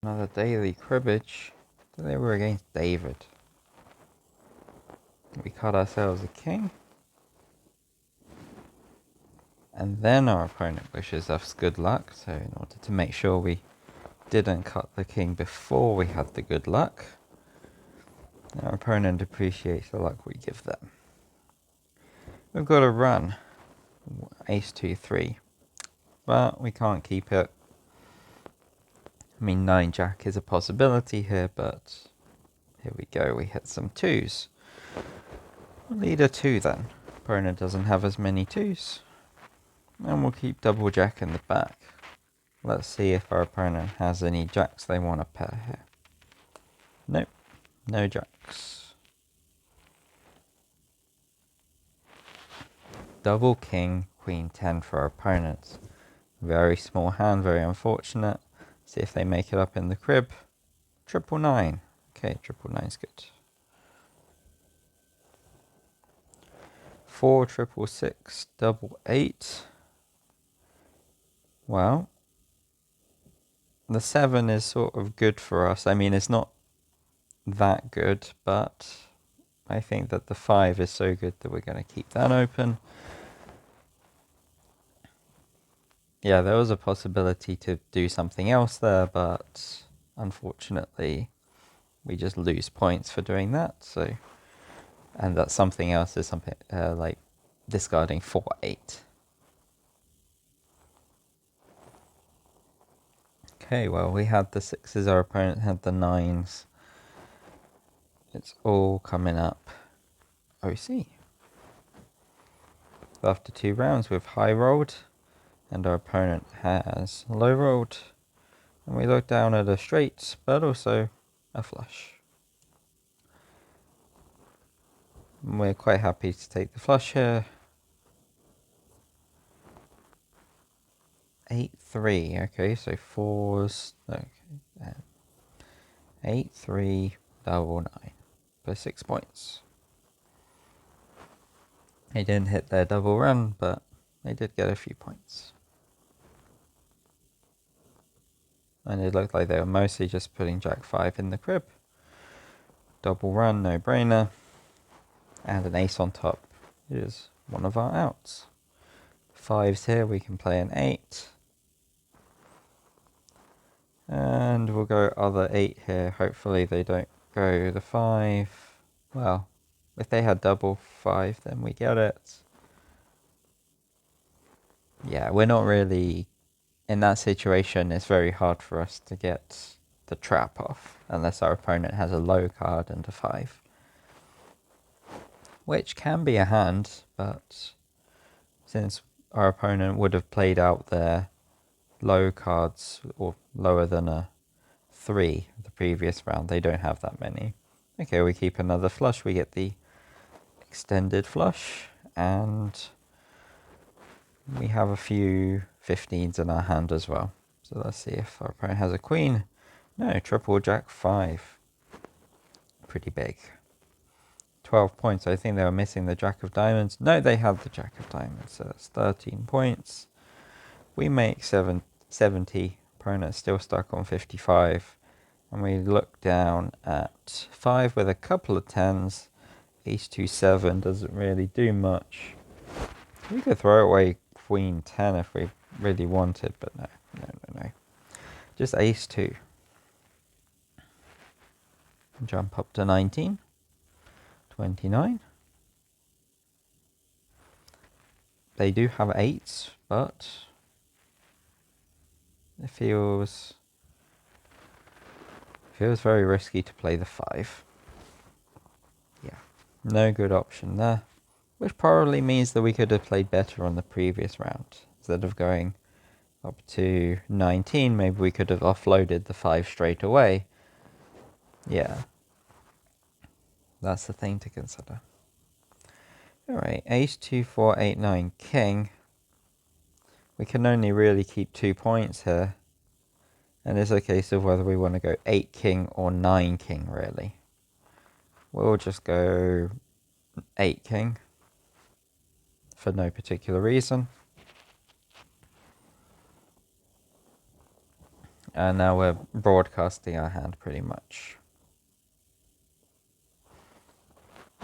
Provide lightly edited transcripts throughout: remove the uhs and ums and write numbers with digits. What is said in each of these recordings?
Another daily cribbage. Today we're against David. We cut ourselves a king. And then our opponent wishes us good luck. So in order to make sure we didn't cut the king before we had the good luck, our opponent appreciates the luck we give them. We've got a run. Ace 2 3. But we can't keep it. I mean, 9 jack is a possibility here, but here we go. We hit some 2s. We'll lead a 2 then. Opponent doesn't have as many 2s. And we'll keep double jack in the back. Let's see if our opponent has any jacks they want to pair here. Nope, no jacks. Double king, queen 10 for our opponents. Very small hand, very unfortunate. See if they make it up in the crib. Triple 9. Okay, triple 9's good. 4 triple 6 double 8. Well, the 7 is sort of good for us. I mean, it's not that good, but I think that the 5 is so good that we're going to keep that open. Yeah, there was a possibility to do something else there, but unfortunately we just lose points for doing that. So, and that something else is something like discarding 4 8. Okay, well, we had the 6s, our opponent had the 9s. It's all coming up OC. After 2 rounds, we've high rolled, and our opponent has low rolled. And we look down at a straight, but also a flush. And we're quite happy to take the flush here. 8 3. Okay, so 4s. Okay, 8 3 double 9 for 6 points. They didn't hit their double run, but they did get a few points. And it looked like they were mostly just putting jack 5 in the crib. Double run, no brainer. And an ace on top is one of our outs. 5s here, we can play an 8. And we'll go other 8 here. Hopefully they don't go the 5. Well, if they had double 5, then we get it. Yeah, we're not really in that situation. It's very hard for us to get the trap off unless our opponent has a low card and a 5. Which can be a hand, but since our opponent would have played out their low cards or lower than a 3 the previous round, they don't have that many. Okay, we keep another flush. We get the extended flush, and we have a few 15s in our hand as well. So let's see if our opponent has a queen. No, triple jack 5. Pretty big. 12 points. I think they were missing the jack of diamonds. No, they had the jack of diamonds, so that's 13 points. We make 70. Opponent's still stuck on 55. And we look down at 5 with a couple of 10s. Ace 2 7 doesn't really do much. We could throw away queen 10 if we really wanted, but no. Just ace 2. Jump up to 19. 29. They do have 8s, but it feels very risky to play the 5. Yeah, no good option there, which probably means that we could have played better on the previous round. Instead of going up to 19, maybe we could have offloaded the 5 straight away. Yeah, that's the thing to consider. Alright, ace 2 4 8 9 king. We can only really keep 2 points here. And it's a case of whether we want to go 8 king or 9 king, really. We'll just go 8 king for no particular reason. And now we're broadcasting our hand pretty much.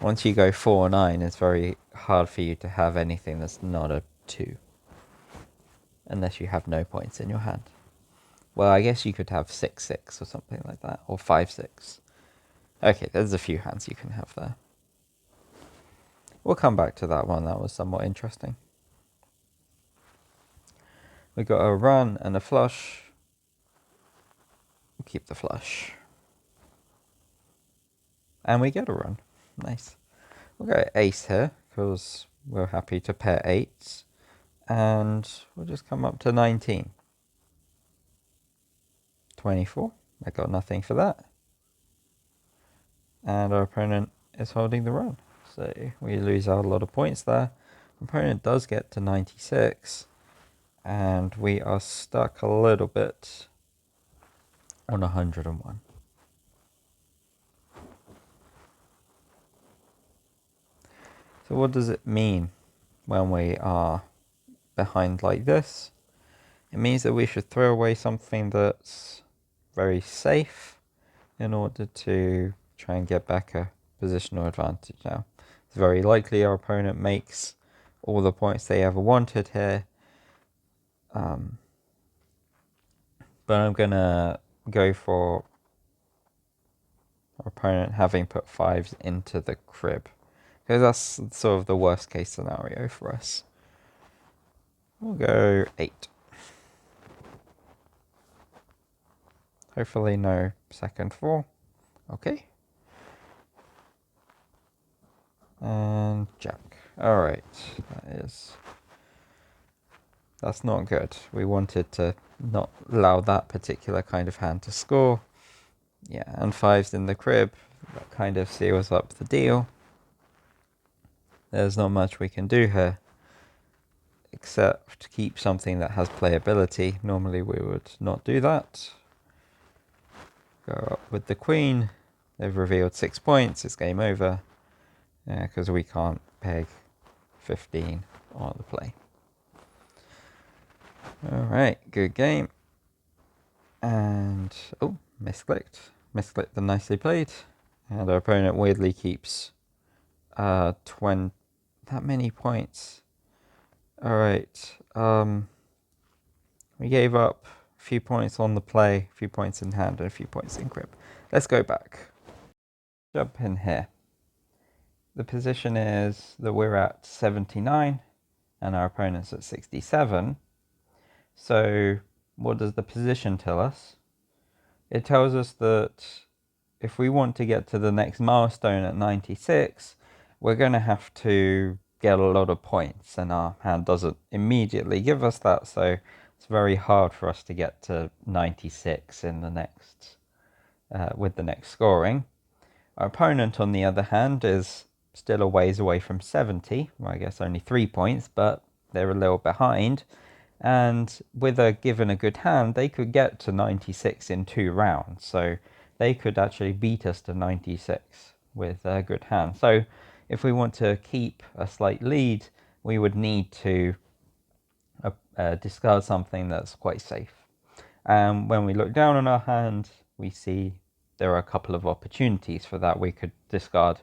Once you go 4-9, it's very hard for you to have anything that's not a 2. Unless you have no points in your hand. Well, I guess you could have 6-6 or something like that, or 5-6. Okay, there's a few hands you can have there. We'll come back to that one. That was somewhat interesting. We got a run and a flush. We'll keep the flush. And we get a run. Nice. We'll go ace here, because we're happy to pair 8s. And we'll just come up to 19. 24. I got nothing for that. And our opponent is holding the run. So we lose out a lot of points there. Opponent does get to 96. And we are stuck a little bit on 101. So what does it mean when we are behind like this? It means that we should throw away something that's very safe in order to try and get back a positional advantage. Now, it's very likely our opponent makes all the points they ever wanted here. But I'm going to go for our opponent having put 5s into the crib, because that's sort of the worst case scenario for us. We'll go 8. Hopefully no second 4. Okay. And jack. Alright. That's not good. We wanted to not allow that particular kind of hand to score. Yeah, and 5s in the crib. That kind of seals up the deal. There's not much we can do here, except keep something that has playability. Normally we would not do that. Go up with the queen. They've revealed 6 points. It's game over. Yeah, because we can't peg 15 on the play. Alright, good game. And, oh, misclicked. Misclicked the nicely played. And our opponent weirdly keeps 20, that many points. Alright, we gave up a few points on the play, a few points in hand, and a few points in crib. Let's go back. Jump in here. The position is that we're at 79 and our opponent's at 67. So what does the position tell us? It tells us that if we want to get to the next milestone at 96, we're going to have to get a lot of points, and our hand doesn't immediately give us that, so it's very hard for us to get to 96 in the next with the next scoring. Our opponent, on the other hand, is still a ways away from 70. Well, I guess only 3 points, but they're a little behind. And with given a good hand, they could get to 96 in 2 rounds. So they could actually beat us to 96 with a good hand. So if we want to keep a slight lead, we would need to discard something that's quite safe. And when we look down on our hand, we see there are a couple of opportunities for that. We could discard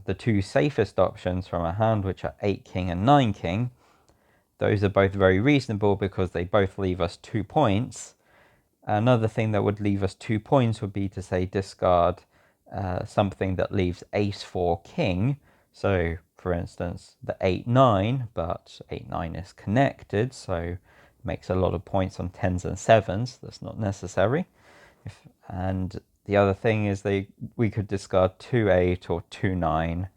the 2 safest options from our hand, which are 8 king and 9 king. Those are both very reasonable because they both leave us 2 points. Another thing that would leave us 2 points would be to say discard something that leaves ace 4 king. So for instance the 8-9, but 8-9 is connected, so makes a lot of points on 10s and 7s. That's not necessary. And the other thing is we could discard 2-8 or 2-9,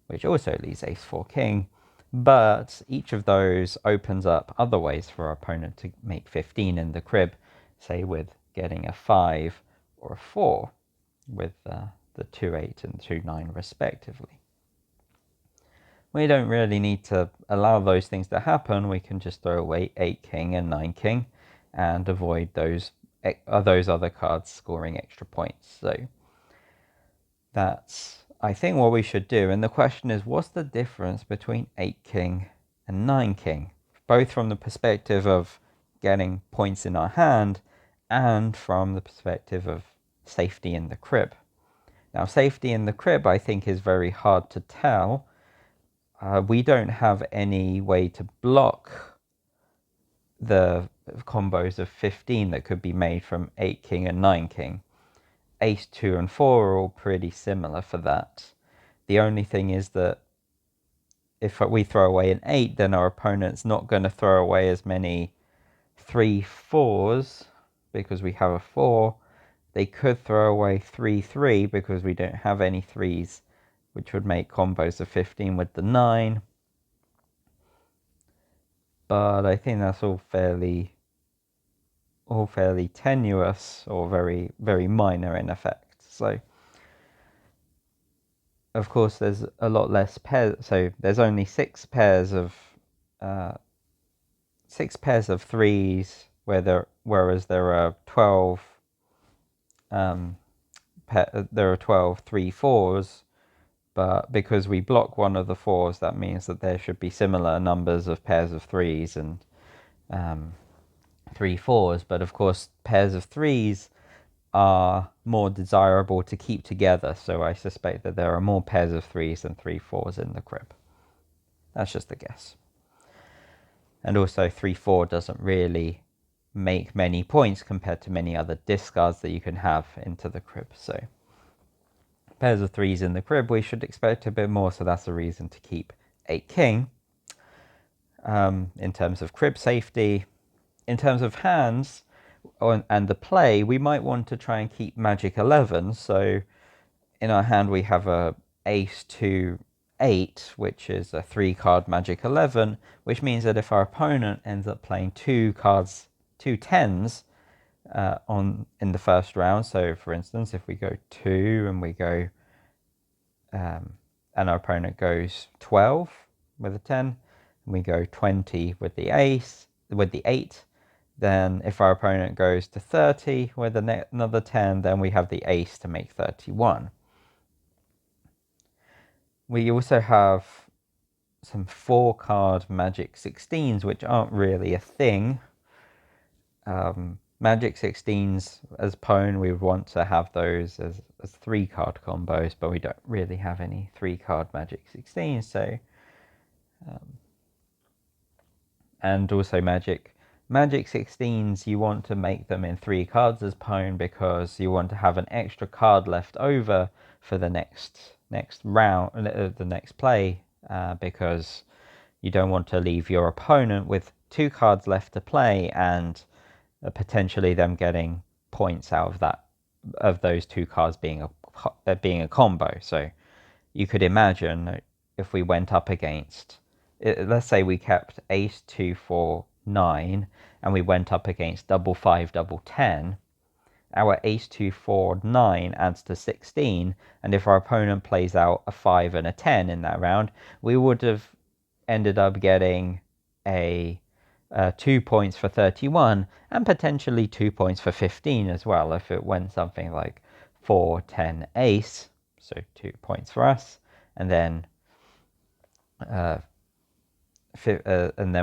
which also leaves ace 4 king. But each of those opens up other ways for our opponent to make 15 in the crib, say with getting a 5 or a 4 with the 2-8 and 2-9 respectively. We don't really need to allow those things to happen. We can just throw away 8 king and 9 king and avoid those other cards scoring extra points. So that's, I think, what we should do. And the question is, what's the difference between 8 king and 9 king? Both from the perspective of getting points in our hand and from the perspective of safety in the crib. Now, safety in the crib, I think, is very hard to tell. We don't have any way to block the combos of 15 that could be made from 8 king and 9 king. Ace 2 and 4 are all pretty similar for that. The only thing is that if we throw away an 8, then our opponent's not going to throw away as many 3-4s because we have a 4. They could throw away 3-3 because we don't have any 3s, which would make combos of 15 with the 9. But I think that's all fairly tenuous or very, very minor in effect. So, of course, there's a lot less pairs. So there's only 6 pairs of 3s, whereas there are 12. There are 12 3-4s, but because we block one of the 4s, that means that there should be similar numbers of pairs of 3s and 3-4s. But of course, pairs of 3s are more desirable to keep together, so I suspect that there are more pairs of 3s than 3-4s in the crib. That's just a guess. And also 3-4 doesn't really make many points compared to many other discards that you can have into the crib. So pairs of 3s in the crib, we should expect a bit more, so that's a reason to keep 8 king. In terms of crib safety, in terms of hands and the play, we might want to try and keep magic 11. So in our hand we have a ace 2 8, which is a 3-card magic 11, which means that if our opponent ends up playing 2 10s in the first round, so for instance, if we go 2 and we go and our opponent goes 12 with a 10, and we go 20 with the 8, then if our opponent goes to 30 with another 10, then we have the ace to make 31. We also have some 4-card magic 16s, which aren't really a thing. Magic 16s as pawn, we would want to have those as 3-card combos, but we don't really have any 3-card magic 16s. So, and also magic 16s, you want to make them in 3 cards as pawn because you want to have an extra card left over for the next round, the next play, because you don't want to leave your opponent with 2 cards left to play and potentially them getting points out of those 2 cards being a combo. So you could imagine if we went up against, let's say we kept ace 2 4 9 and we went up against double 5 double 10, our ace 2 4 9 adds to 16, and if our opponent plays out a 5 and a 10 in that round, we would have ended up getting a 2 points for 31 and potentially 2 points for 15 as well if it went something like 4 10 ace, so 2 points for us, and then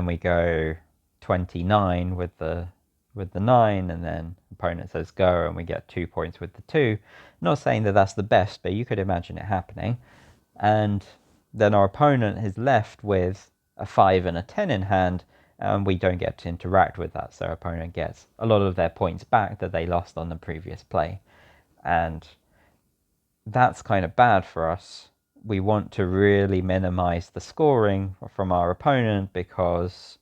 we go 29 with the 9, and then opponent says go and we get 2 points with the 2. Not saying that that's the best, but you could imagine it happening. And then our opponent is left with a 5 and a 10 in hand, and we don't get to interact with that, so our opponent gets a lot of their points back that they lost on the previous play, and that's kind of bad for us. We want to really minimize the scoring from our opponent because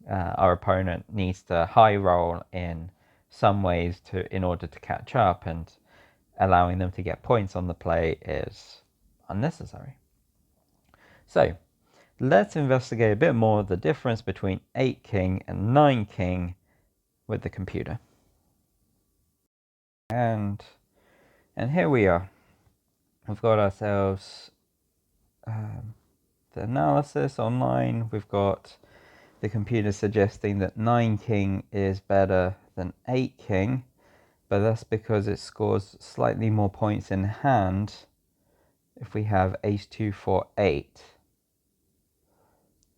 our opponent needs to high roll in some ways in order to catch up, and allowing them to get points on the play is unnecessary. So let's investigate a bit more the difference between 8 king and 9 king with the computer. And here we are. We've got ourselves the analysis online. We've got the computer suggesting that 9 king is better than 8 king, but that's because it scores slightly more points in hand if we have ace 2 4 8.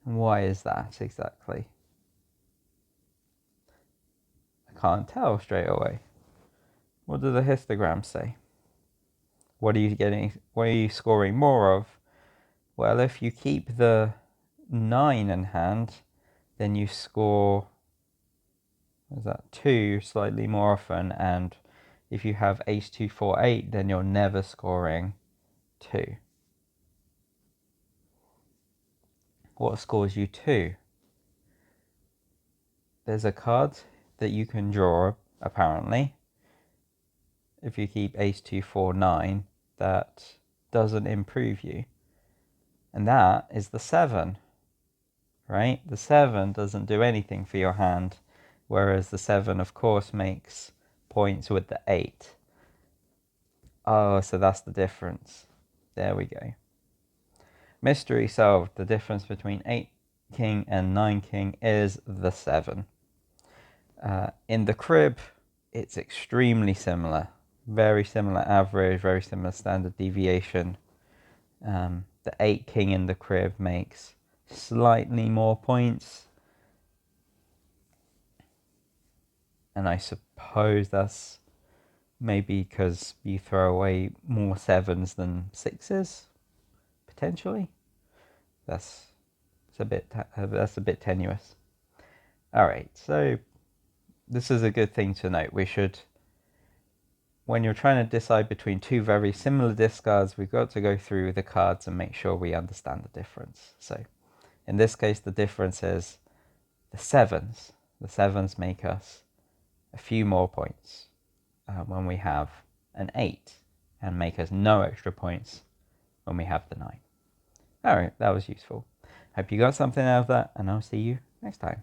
Why is that exactly? I can't tell straight away. What do the histograms say? What are you getting? What are you scoring more of? Well, if you keep the 9 in hand, then you score, is that 2 slightly more often, and if you have ace 2 4 8, then you're never scoring 2. What scores you 2? There's a card that you can draw, apparently, if you keep ace 2 4 9, that doesn't improve you, and that is the 7. Right? The 7 doesn't do anything for your hand, whereas the 7, of course, makes points with the 8. Oh, so that's the difference. There we go. Mystery solved. The difference between 8 king and 9 king is the 7. In the crib, it's extremely similar. Very similar average, very similar standard deviation. The 8 king in the crib makes slightly more points, and I suppose that's maybe because you throw away more 7s than 6s, potentially. That's a bit tenuous. All right, so this is a good thing to note. We should, when you're trying to decide between two very similar discards, we've got to go through the cards and make sure we understand the difference. So in this case, the difference is the 7s. The 7s make us a few more points when we have an 8, and make us no extra points when we have the 9. All right, that was useful. Hope you got something out of that, and I'll see you next time.